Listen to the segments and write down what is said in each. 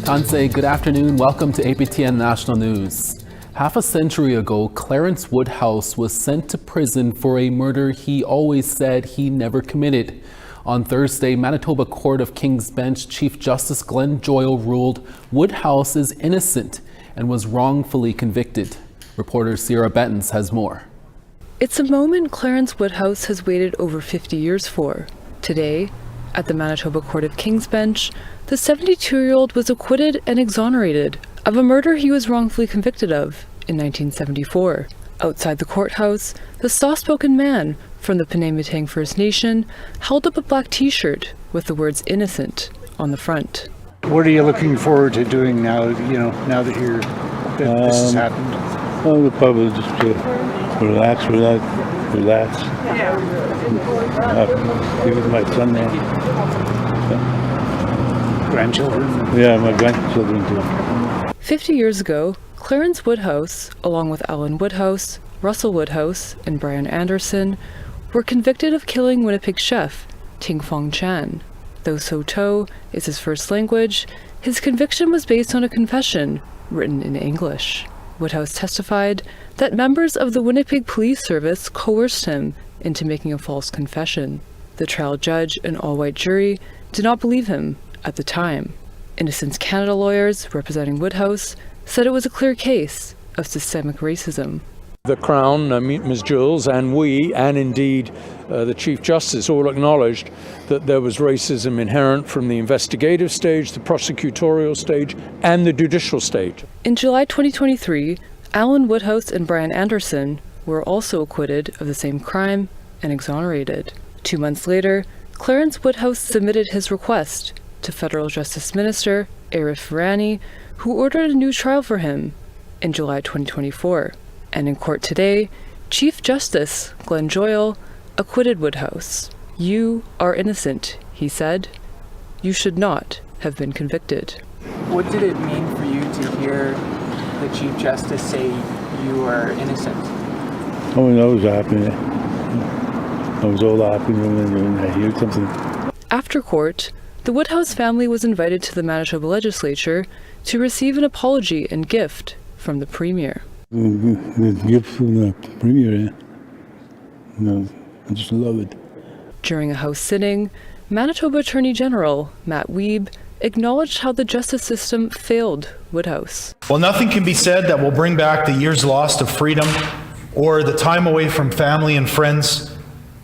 Tansei, good afternoon. Welcome to APTN National News. Half a century ago, Clarence Woodhouse was sent to prison for a murder he always said he never committed. On Thursday, Manitoba Court of King's Bench Chief Justice Glenn Joyal ruled Woodhouse is innocent and was wrongfully convicted. Reporter Sierra Bettens has more. It's a moment Clarence Woodhouse has waited over 50 years for. Today, at the Manitoba Court of King's Bench, the 72-year-old was acquitted and exonerated of a murder he was wrongfully convicted of in 1974. Outside the courthouse, the soft-spoken man from the Penang First Nation held up a black t-shirt with the words "innocent" on the front. What are you looking forward to doing now, now that this has happened? Well, the public just to relax. Be with my son now. Grandchildren? Yeah, my grandchildren too. 50 years ago, Clarence Woodhouse, along with Alan Woodhouse, Russell Woodhouse, and Brian Anderson, were convicted of killing Winnipeg chef Ting Fong Chan. Though Saulteaux is his first language, his conviction was based on a confession written in English. Woodhouse testified that members of the Winnipeg Police Service coerced him into making a false confession. The trial judge and all-white jury did not believe him at the time. Innocence Canada lawyers representing Woodhouse said it was a clear case of systemic racism. The Crown, Ms. Jules, and we, and indeed the Chief Justice, all acknowledged that there was racism inherent from the investigative stage, the prosecutorial stage, and the judicial stage. In July 2023, Alan Woodhouse and Brian Anderson were also acquitted of the same crime and exonerated. 2 months later, Clarence Woodhouse submitted his request to Federal Justice Minister Arif Virani, who ordered a new trial for him in July 2024. And in court today, Chief Justice Glenn Joyal acquitted Woodhouse. "You are innocent," he said. "You should not have been convicted." What did it mean for you to hear the Chief Justice say you are innocent? Oh, I was happy. I was all happy when I heard something. After court, the Woodhouse family was invited to the Manitoba Legislature to receive an apology and gift from the Premier. The gift from the Premier, I just love it. During a House sitting, Manitoba Attorney General Matt Wiebe acknowledged how the justice system failed Woodhouse. Well, nothing can be said that will bring back the years lost of freedom or the time away from family and friends.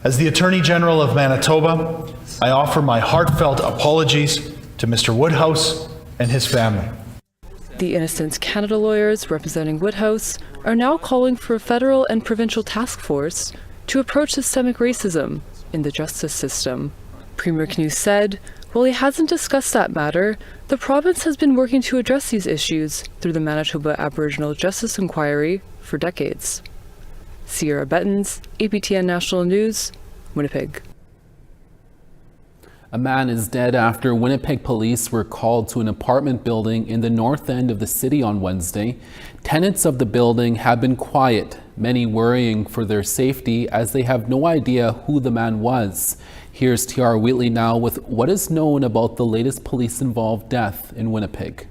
As the Attorney General of Manitoba, I offer my heartfelt apologies to Mr. Woodhouse and his family. The Innocence Canada lawyers representing Woodhouse are now calling for a federal and provincial task force to approach systemic racism in the justice system. Premier Knus said, while he hasn't discussed that matter, the province has been working to address these issues through the Manitoba Aboriginal Justice Inquiry for decades. Sierra Bettens, APTN National News, Winnipeg. A man is dead after Winnipeg police were called to an apartment building in the north end of the city on Wednesday. Tenants of the building have been quiet, many worrying for their safety as they have no idea who the man was. Here's T.R. Wheatley now with what is known about the latest police-involved death in Winnipeg.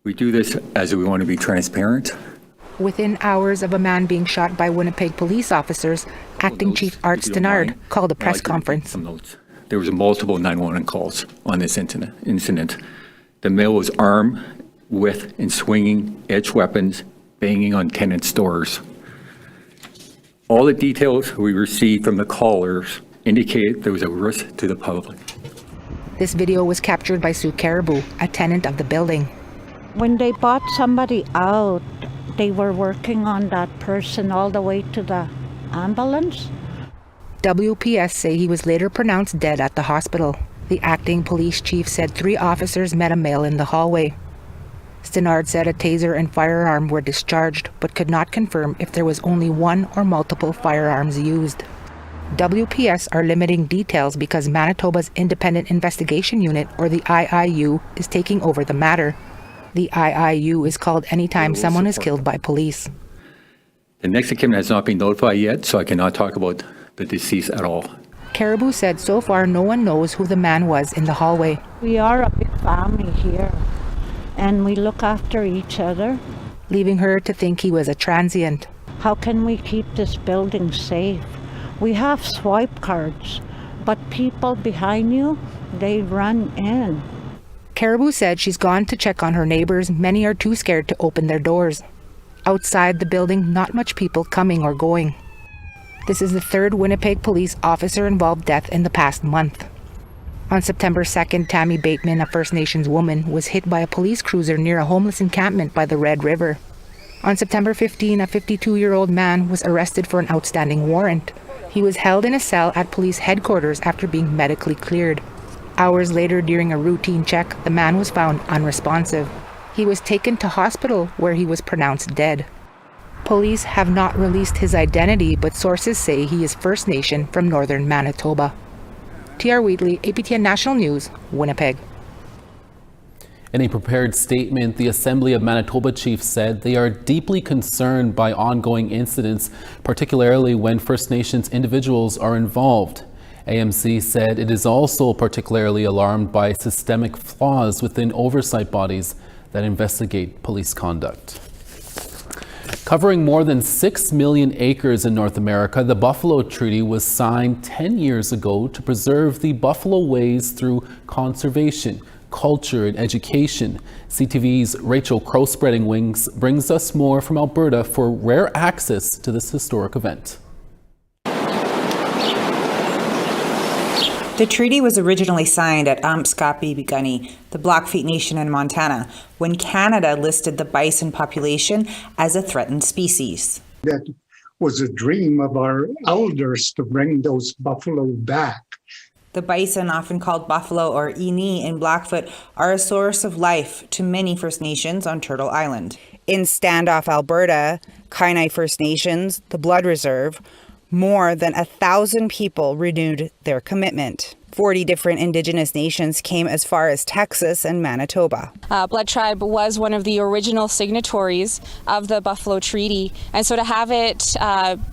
We do this as we want to be transparent. Within hours of a man being shot by Winnipeg police officers, Acting Chief Art Stenard called a press conference. There was multiple 911 calls on this incident. The male was armed with and swinging edged weapons, banging on tenants' doors. All the details we received from the callers indicate there was a risk to the public. This video was captured by Sue Caribou, a tenant of the building. When they bought somebody out, they were working on that person all the way to the ambulance. WPS say he was later pronounced dead at the hospital. The acting police chief said 3 officers met a male in the hallway. Stenard said a taser and firearm were discharged, but could not confirm if there was only one or multiple firearms used. WPS are limiting details because Manitoba's Independent Investigation Unit, or the IIU, is taking over the matter. The IIU is called anytime someone is killed by police. The next of kin has not been notified yet, so I cannot talk about the deceased at all. Caribou said so far no one knows who the man was in the hallway. We are a big family here, and we look after each other. Leaving her to think he was a transient. How can we keep this building safe? We have swipe cards, but people behind you, they run in. Caribou said she's gone to check on her neighbors. Many are too scared to open their doors. Outside the building, not much people coming or going. This is the third Winnipeg police officer-involved death in the past month. On September 2nd, Tammy Bateman, a First Nations woman, was hit by a police cruiser near a homeless encampment by the Red River. On September 15, a 52-year-old man was arrested for an outstanding warrant. He was held in a cell at police headquarters after being medically cleared. Hours later, during a routine check, the man was found unresponsive. He was taken to hospital where he was pronounced dead. Police have not released his identity, but sources say he is First Nation from northern Manitoba. T.R. Wheatley, APTN National News, Winnipeg. In a prepared statement, the Assembly of Manitoba chiefs said they are deeply concerned by ongoing incidents, particularly when First Nations individuals are involved. AMC said it is also particularly alarmed by systemic flaws within oversight bodies that investigate police conduct. Covering more than 6 million acres in North America, the Buffalo Treaty was signed 10 years ago to preserve the buffalo ways through conservation, culture, and education. CTV's Rachel Crow-Spreading Wings brings us more from Alberta for rare access to this historic event. The treaty was originally signed at Amskapi-Bigani, the Blackfeet Nation in Montana, when Canada listed the bison population as a threatened species. That was a dream of our elders to bring those buffalo back. The bison, often called buffalo or ini in Blackfoot, are a source of life to many First Nations on Turtle Island. In Standoff, Alberta, Kainai First Nations, the Blood Reserve, more than 1,000 people renewed their commitment. 40 different Indigenous nations came as far as Texas and Manitoba. Blood Tribe was one of the original signatories of the Buffalo Treaty, and so to have it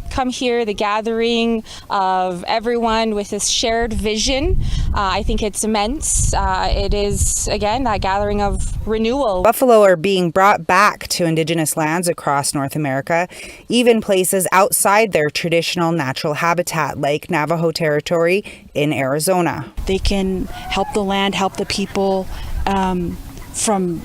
come here, the gathering of everyone with this shared vision, I think it's immense. It is, again, that gathering of renewal. Buffalo are being brought back to Indigenous lands across North America, even places outside their traditional natural habitat, like Navajo territory in Arizona. They can help the land, help the people from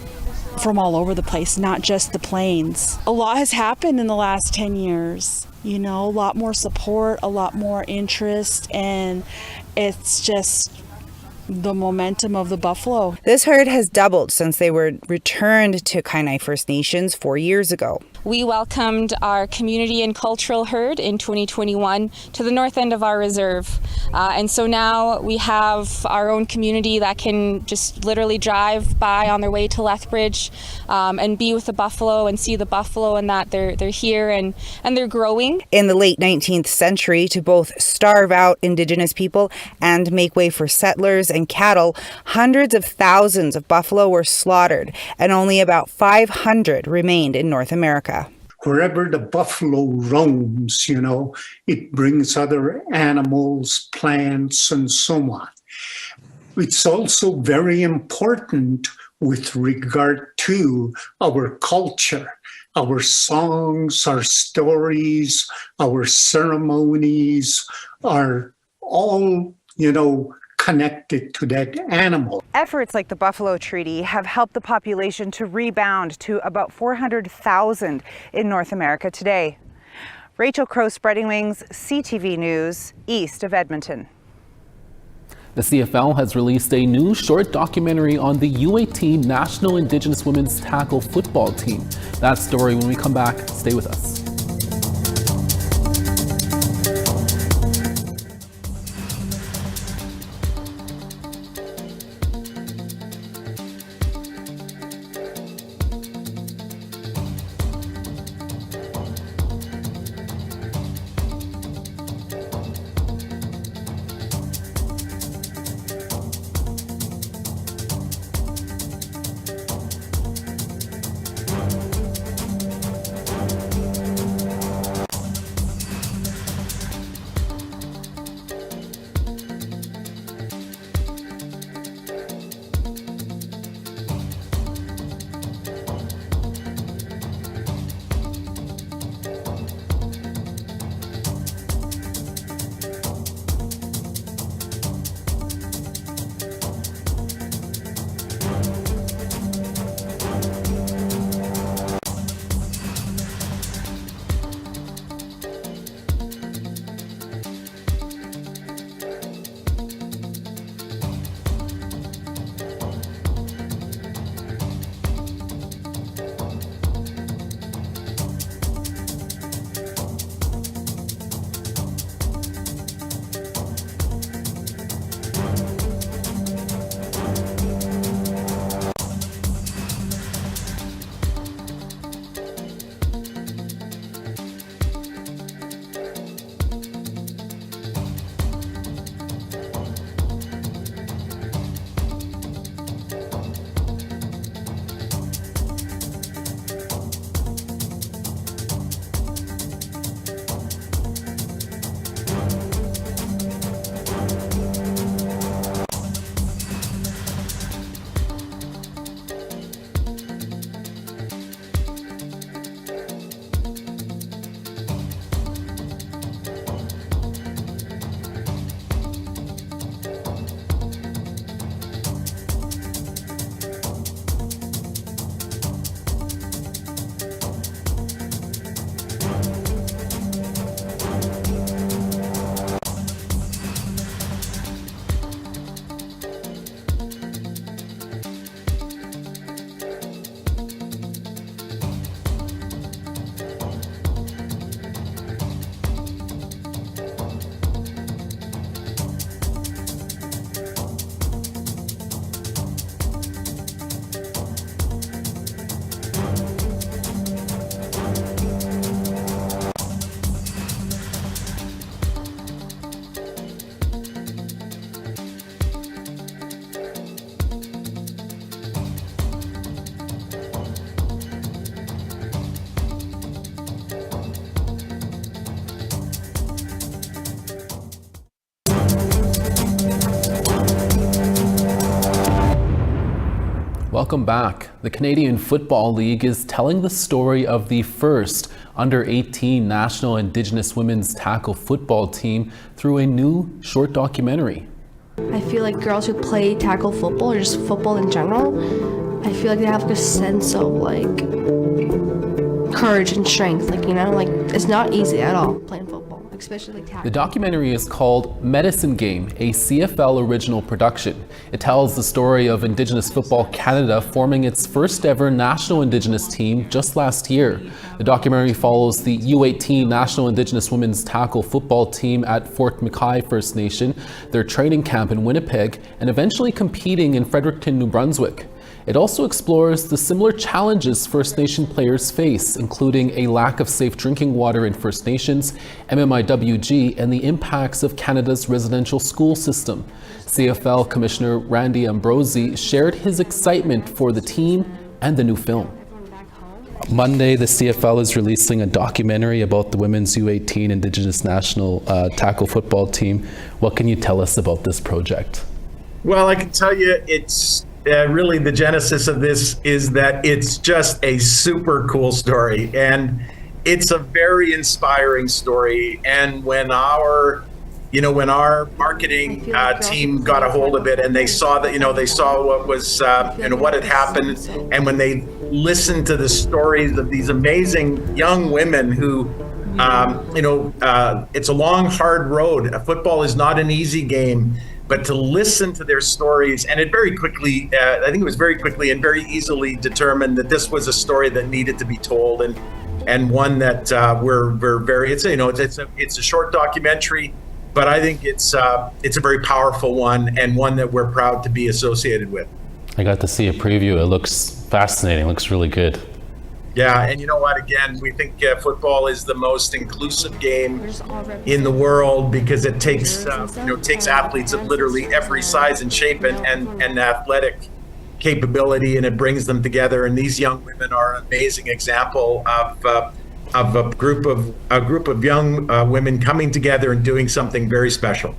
all over the place, not just the plains. A lot has happened in the last 10 years. You know, a lot more support, a lot more interest, and it's just the momentum of the buffalo. This herd has doubled since they were returned to Kainai First Nations 4 years ago. We welcomed our community and cultural herd in 2021 to the north end of our reserve. And so now we have our own community that can just literally drive by on their way to Lethbridge and be with the buffalo and see the buffalo, and that they're here and they're growing. In the late 19th century, to both starve out Indigenous people and make way for settlers and cattle, hundreds of thousands of buffalo were slaughtered, and only about 500 remained in North America. Wherever the buffalo roams, you know, it brings other animals, plants, and so on. It's also very important with regard to our culture, our songs, our stories, our ceremonies are all, you know, connected to that animal. Efforts like the Buffalo Treaty have helped the population to rebound to about 400,000 in North America today. Rachel Crow-Spreading Wings, CTV News, east of Edmonton. The CFL has released a new short documentary on the U18 National Indigenous Women's Tackle football team. That story when we come back. Stay with us. Welcome back. The Canadian Football League is telling the story of the first under-18 National Indigenous Women's Tackle Football team through a new short documentary. I feel like girls who play tackle football, or just football in general, I feel like they have like a sense of like courage and strength. Like, you know, like it's not easy at all playing football, especially like tackle. The documentary is called Medicine Game, a CFL original production. It tells the story of Indigenous Football Canada forming its first ever national Indigenous team just last year. The documentary follows the U18 National Indigenous Women's Tackle Football team at Fort McKay First Nation, their training camp in Winnipeg, and eventually competing in Fredericton, New Brunswick. It also explores the similar challenges First Nation players face, including a lack of safe drinking water in First Nations, MMIWG, and the impacts of Canada's residential school system. CFL Commissioner Randy Ambrosi shared his excitement for the team and the new film. Monday, the CFL is releasing a documentary about the women's U18 Indigenous National Tackle Football team. What can you tell us about this project? Well, I can tell you it's really the genesis of this is that it's just a super cool story, and it's a very inspiring story. And when our marketing team got a hold of it, and they saw that, they saw what was, what had happened, and when they listened to the stories of these amazing young women who, it's a long, hard road. Football is not an easy game. But to listen to their stories, and it very quickly, I think it was very quickly and very easily determined that this was a story that needed to be told, and one that we're very. It's a short documentary, but I think it's a very powerful one, and one that we're proud to be associated with. I got to see a preview. It looks fascinating. It looks really good. Yeah, and you know what? Again, we think football is the most inclusive game in the world because it takes athletes of literally every size and shape and athletic capability, and it brings them together. And these young women are an amazing example of a group of young women coming together and doing something very special.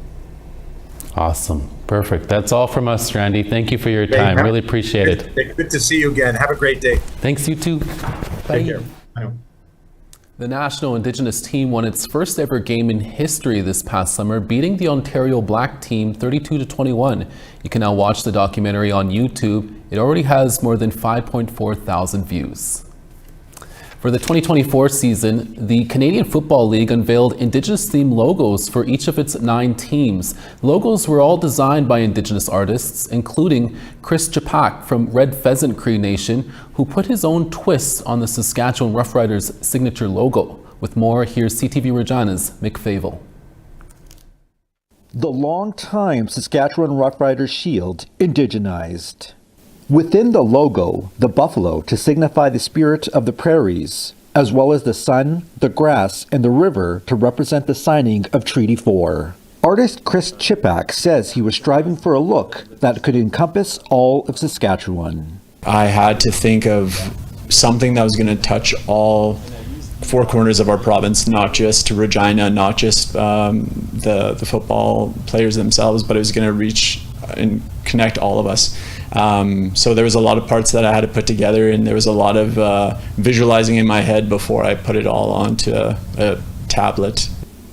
Awesome. Perfect. That's all from us, Randy. Thank you for your time. Really appreciate it. Good to see you again. Have a great day. Thanks, you too. Bye. Take care. Bye. The National Indigenous team won its first ever game in history this past summer, beating the Ontario Black team 32-21. You can now watch the documentary on YouTube. It already has more than 5.4 thousand views. For the 2024 season, the Canadian Football League unveiled Indigenous-themed logos for each of its 9 teams. Logos were all designed by Indigenous artists, including Chris Chapak from Red Pheasant Cree Nation, who put his own twist on the Saskatchewan Roughriders' signature logo. With more, here's CTV Regina's Mick Favel. The long-time Saskatchewan Roughriders shield indigenized. Within the logo, the buffalo to signify the spirit of the prairies, as well as the sun, the grass, and the river to represent the signing of Treaty 4. Artist Chris Chipak says he was striving for a look that could encompass all of Saskatchewan. I had to think of something that was going to touch all 4 corners of our province, not just Regina, not just the football players themselves, but it was going to reach and connect all of us. So there was a lot of parts that I had to put together, and there was a lot of visualizing in my head before I put it all onto a tablet.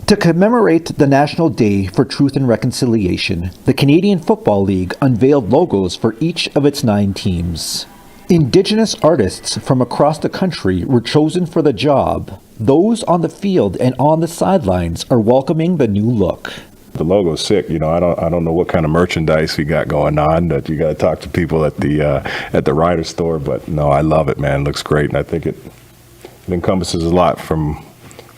To commemorate the National Day for Truth and Reconciliation, the Canadian Football League unveiled logos for each of its 9 teams. Indigenous artists from across the country were chosen for the job. Those on the field and on the sidelines are welcoming the new look. The logo's sick. I don't know what kind of merchandise we got going on. That you got to talk to people at the Rider store. But no, I love it, man. It looks great, and I think it encompasses a lot from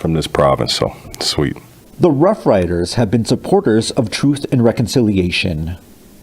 this province. So it's sweet. The Rough Riders have been supporters of truth and reconciliation.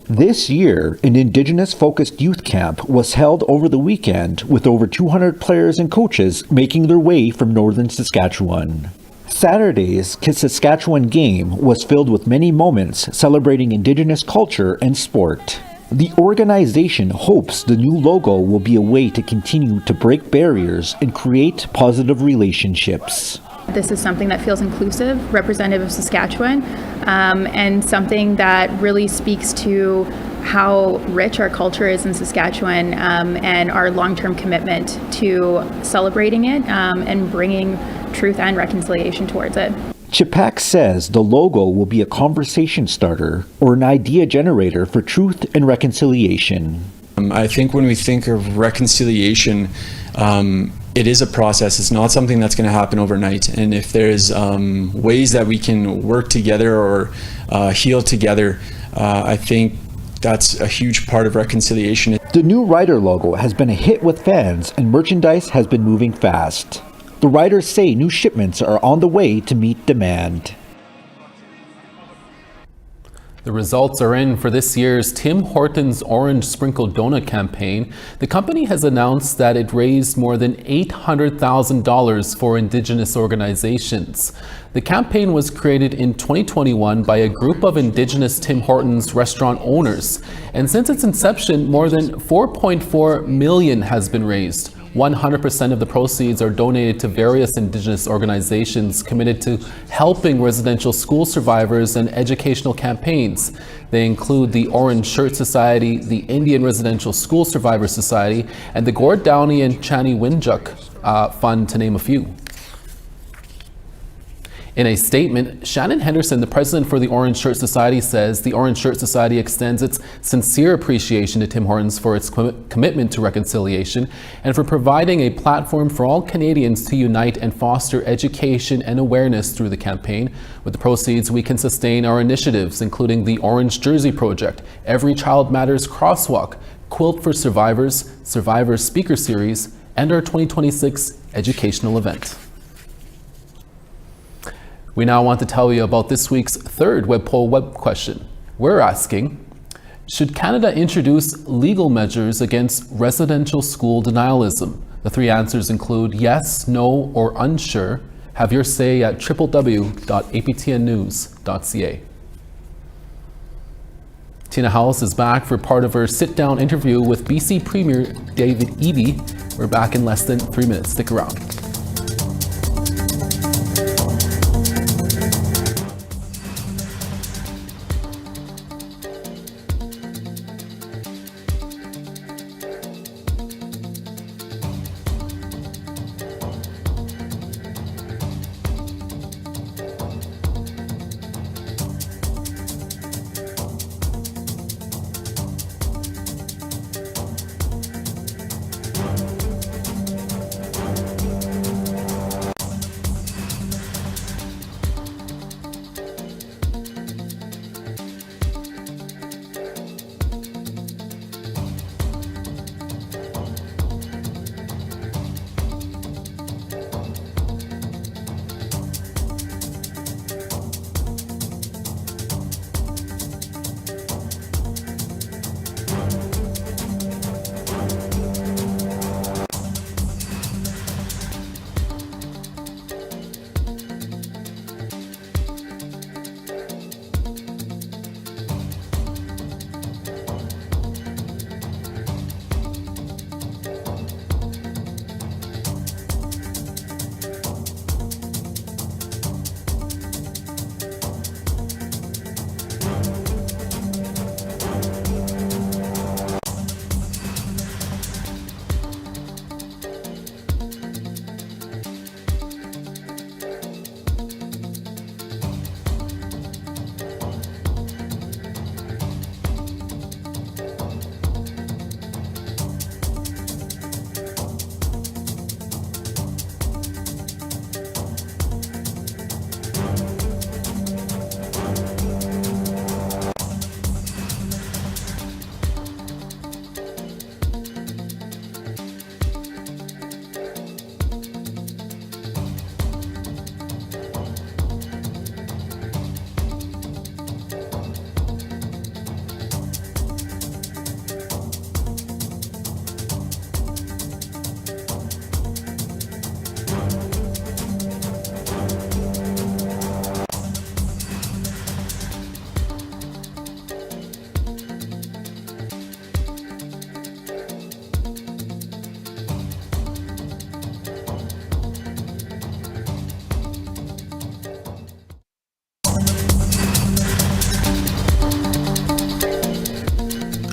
This year, an Indigenous-focused youth camp was held over the weekend with over 200 players and coaches making their way from northern Saskatchewan. Saturday's Kiss Saskatchewan game was filled with many moments celebrating Indigenous culture and sport. The organization hopes the new logo will be a way to continue to break barriers and create positive relationships. This is something that feels inclusive, representative of Saskatchewan, and something that really speaks to how rich our culture is in Saskatchewan, and our long-term commitment to celebrating it and bringing truth and reconciliation towards it. Chipak says the logo will be a conversation starter or an idea generator for truth and reconciliation. I think when we think of reconciliation, it is a process. It's not something that's going to happen overnight. And if there's ways that we can work together or heal together, I think that's a huge part of reconciliation. The new Rider logo has been a hit with fans and merchandise has been moving fast. The Riders say new shipments are on the way to meet demand. The results are in for this year's Tim Hortons Orange Sprinkled Donut campaign. The company has announced that it raised more than $800,000 for Indigenous organizations. The campaign was created in 2021 by a group of Indigenous Tim Hortons restaurant owners. And since its inception, more than $4.4 million has been raised. 100% of the proceeds are donated to various Indigenous organizations committed to helping residential school survivors and educational campaigns. They include the Orange Shirt Society, the Indian Residential School Survivors Society, and the Gord Downey and Chani Winjuk Fund, to name a few. In a statement, Shannon Henderson, the president for the Orange Shirt Society, says the Orange Shirt Society extends its sincere appreciation to Tim Hortons for its commitment to reconciliation and for providing a platform for all Canadians to unite and foster education and awareness through the campaign. With the proceeds, we can sustain our initiatives, including the Orange Jersey Project, Every Child Matters Crosswalk, Quilt for Survivors, Survivors Speaker Series, and our 2026 educational event. We now want to tell you about this week's third WebPole Web Question. We're asking, should Canada introduce legal measures against residential school denialism? The three answers include yes, no, or unsure. Have your say at www.aptnnews.ca. Tina House is back for part of her sit-down interview with BC Premier David Eby. We're back in less than 3 minutes. Stick around.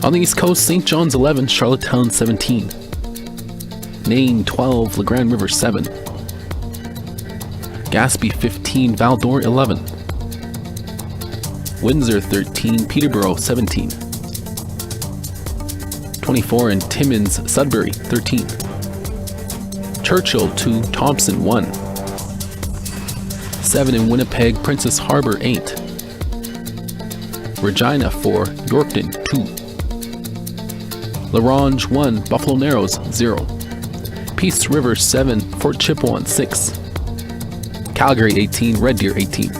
On the East Coast, St. John's 11, Charlottetown 17. Nain 12, La Grande River 7. Gaspé 15, Val-d'Or 11. Windsor 13, Peterborough 17. 24 in Timmins, Sudbury 13. Churchill 2, Thompson 1. 7 in Winnipeg, Princess Harbour 8. Regina 4, Yorkton 2. La Ronge 1, Buffalo Narrows 0. Peace River 7, Fort Chipewyan 6. Calgary 18, Red Deer 18.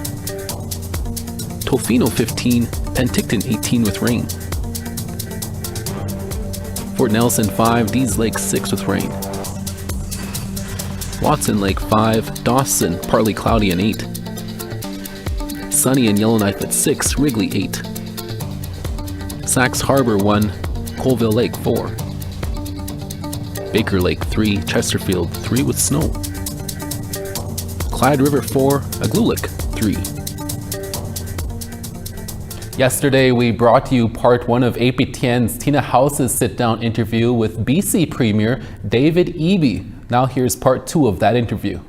Tofino 15, Penticton 18 with rain. Fort Nelson 5, Dease Lake 6 with rain. Watson Lake 5, Dawson partly cloudy and 8. Sunny and Yellowknife at 6, Wrigley 8. Sax Harbor 1, Colville Lake 4. Baker Lake 3, Chesterfield 3 with snow. Clyde River 4, Aglulik 3. Yesterday, we brought you part 1 of APTN's Tina House's sit-down interview with BC Premier David Eby. Now here's part 2 of that interview.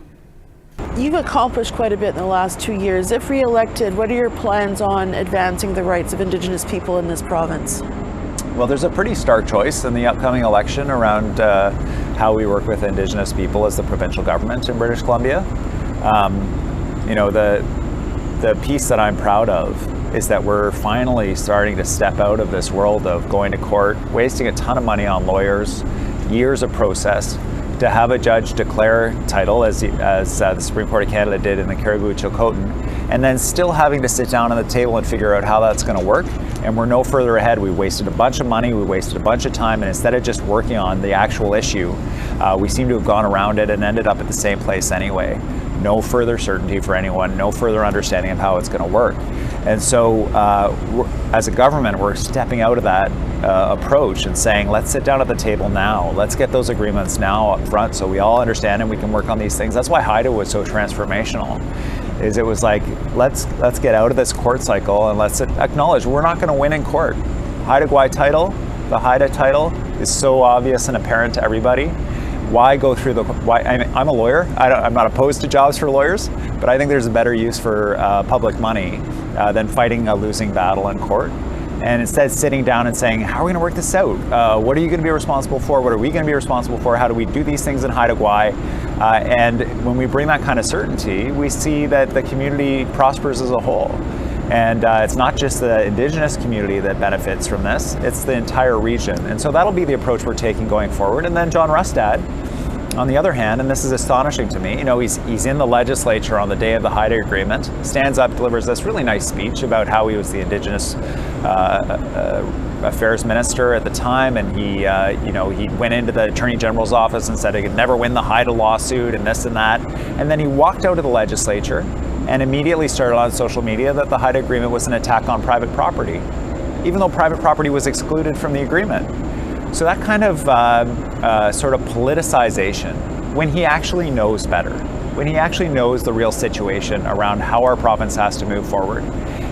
You've accomplished quite a bit in the last 2 years. If re-elected, what are your plans on advancing the rights of Indigenous people in this province? Well, there's a pretty stark choice in the upcoming election around how we work with Indigenous people as the provincial government in British Columbia. You know, the piece that I'm proud of is that we're finally starting to step out of this world of going to court, wasting a ton of money on lawyers, years of process, to have a judge declare title as the Supreme Court of Canada did in the Caribou-Chilcotin, and then still having to sit down on the table and figure out how that's going to work. And we're no further ahead. We wasted a bunch of money, we wasted a bunch of time, and instead of just working on the actual issue, we seem to have gone around it and ended up at the same place anyway. No further certainty for anyone, no further understanding of how it's going to work. And so as a government, we're stepping out of that approach and saying, let's sit down at the table now. Let's get those agreements now up front so we all understand and we can work on these things. That's why Haida was so transformational. Is it was like, let's get out of this court cycle and let's acknowledge we're not going to win in court. Haida Gwaii title, the Haida title is so obvious and apparent to everybody. Why go through I'm a lawyer. I'm not opposed to jobs for lawyers, but I think there's a better use for public money than fighting a losing battle in court. And instead sitting down and saying, how are we going to work this out? What are you going to be responsible for? What are we going to be responsible for? How do we do these things in Haida Gwaii? And when we bring that kind of certainty, we see that the community prospers as a whole. And it's not just the Indigenous community that benefits from this, it's the entire region. And so that'll be the approach we're taking going forward. And then John Rustad, on the other hand, and this is astonishing to me, you know, he's in the legislature on the day of the Haida Agreement, stands up, delivers this really nice speech about how he was the Indigenous Affairs Minister at the time, and he went into the Attorney General's office and said he could never win the Haida lawsuit and this and that. And then he walked out of the legislature and immediately started on social media that the Haida Agreement was an attack on private property, even though private property was excluded from the agreement. So that kind of sort of politicization, when he actually knows better, when he actually knows the real situation around how our province has to move forward,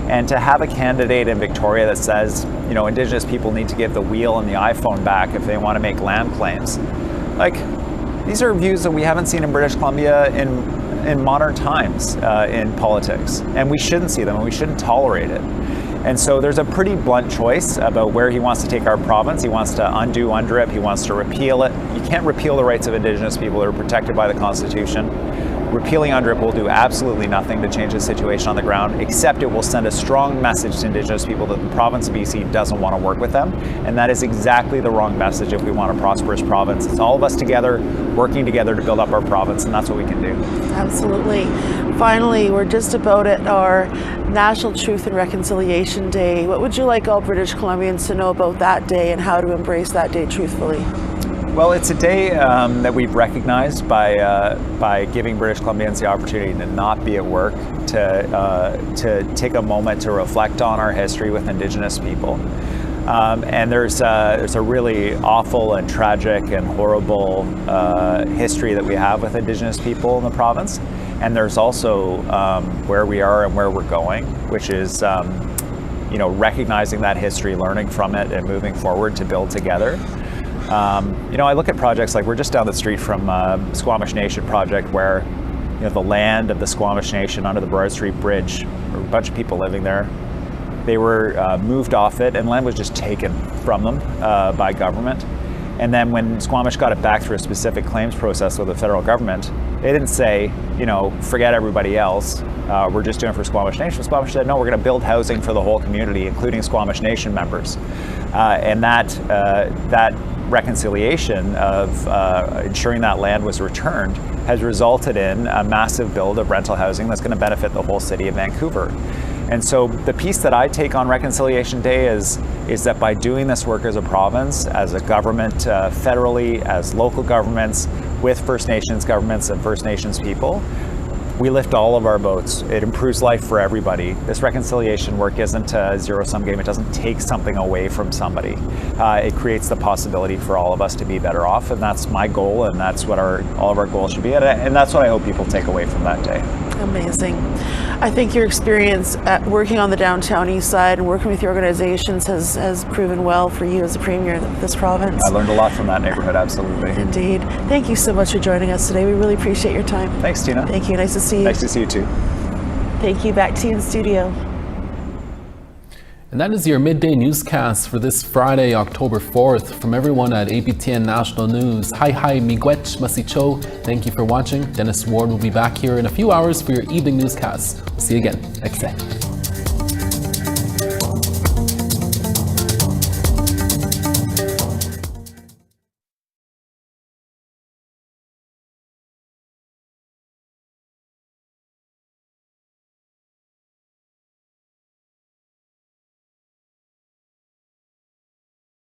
and to have a candidate in Victoria that says, you know, Indigenous people need to give the wheel and the iPhone back if they want to make land claims. Like, these are views that we haven't seen in British Columbia in modern times in politics, and we shouldn't see them and we shouldn't tolerate it. And so there's a pretty blunt choice about where he wants to take our province. He wants to undo UNDRIP, he wants to repeal it. You can't repeal the rights of Indigenous people that are protected by the Constitution. Repealing UNDRIP will do absolutely nothing to change the situation on the ground, except it will send a strong message to Indigenous people that the province of BC doesn't want to work with them. And that is exactly the wrong message if we want a prosperous province. It's all of us together, working together to build up our province, and that's what we can do. Absolutely. Finally, we're just about at our National Truth and Reconciliation Day. What would you like all British Columbians to know about that day and how to embrace that day truthfully? Well, it's a day that we've recognized by giving British Columbians the opportunity to not be at work, to take a moment to reflect on our history with Indigenous people. And there's a really awful and tragic and horrible history that we have with Indigenous people in the province. And there's also where we are and where we're going, which is recognizing that history, learning from it, and moving forward to build together. I look at projects like we're just down the street from Squamish Nation project where the land of the Squamish Nation under the Broad Street Bridge, there were a bunch of people living there. They were moved off it, and land was just taken from them by government. And then when Squamish got it back through a specific claims process with the federal government, they didn't say, forget everybody else. We're just doing it for Squamish Nation. Squamish said, no, we're going to build housing for the whole community, including Squamish Nation members. And that reconciliation of ensuring that land was returned has resulted in a massive build of rental housing that's going to benefit the whole city of Vancouver. And so the piece that I take on Reconciliation Day is that by doing this work as a province, as a government, federally, as local governments, with First Nations governments and First Nations people, we lift all of our boats. It improves life for everybody. This reconciliation work isn't a zero-sum game. It doesn't take something away from somebody. It creates the possibility for all of us to be better off, and that's my goal, and that's what all of our goals should be, and that's what I hope people take away from that day. Amazing. I think your experience at working on the downtown east side and working with your organizations has proven well for you as a premier of this province. I learned a lot from that neighborhood, absolutely. Indeed. Thank you so much for joining us today. We really appreciate your time. Thanks, Tina. Thank you. Nice to see you. Nice to see you too. Thank you. Back to you in studio. And that is your midday newscast for this Friday, October 4th. From everyone at APTN National News, hi miigwech masicho. Thank you for watching. Dennis Ward will be back here in a few hours for your evening newscast. We'll see you again next day.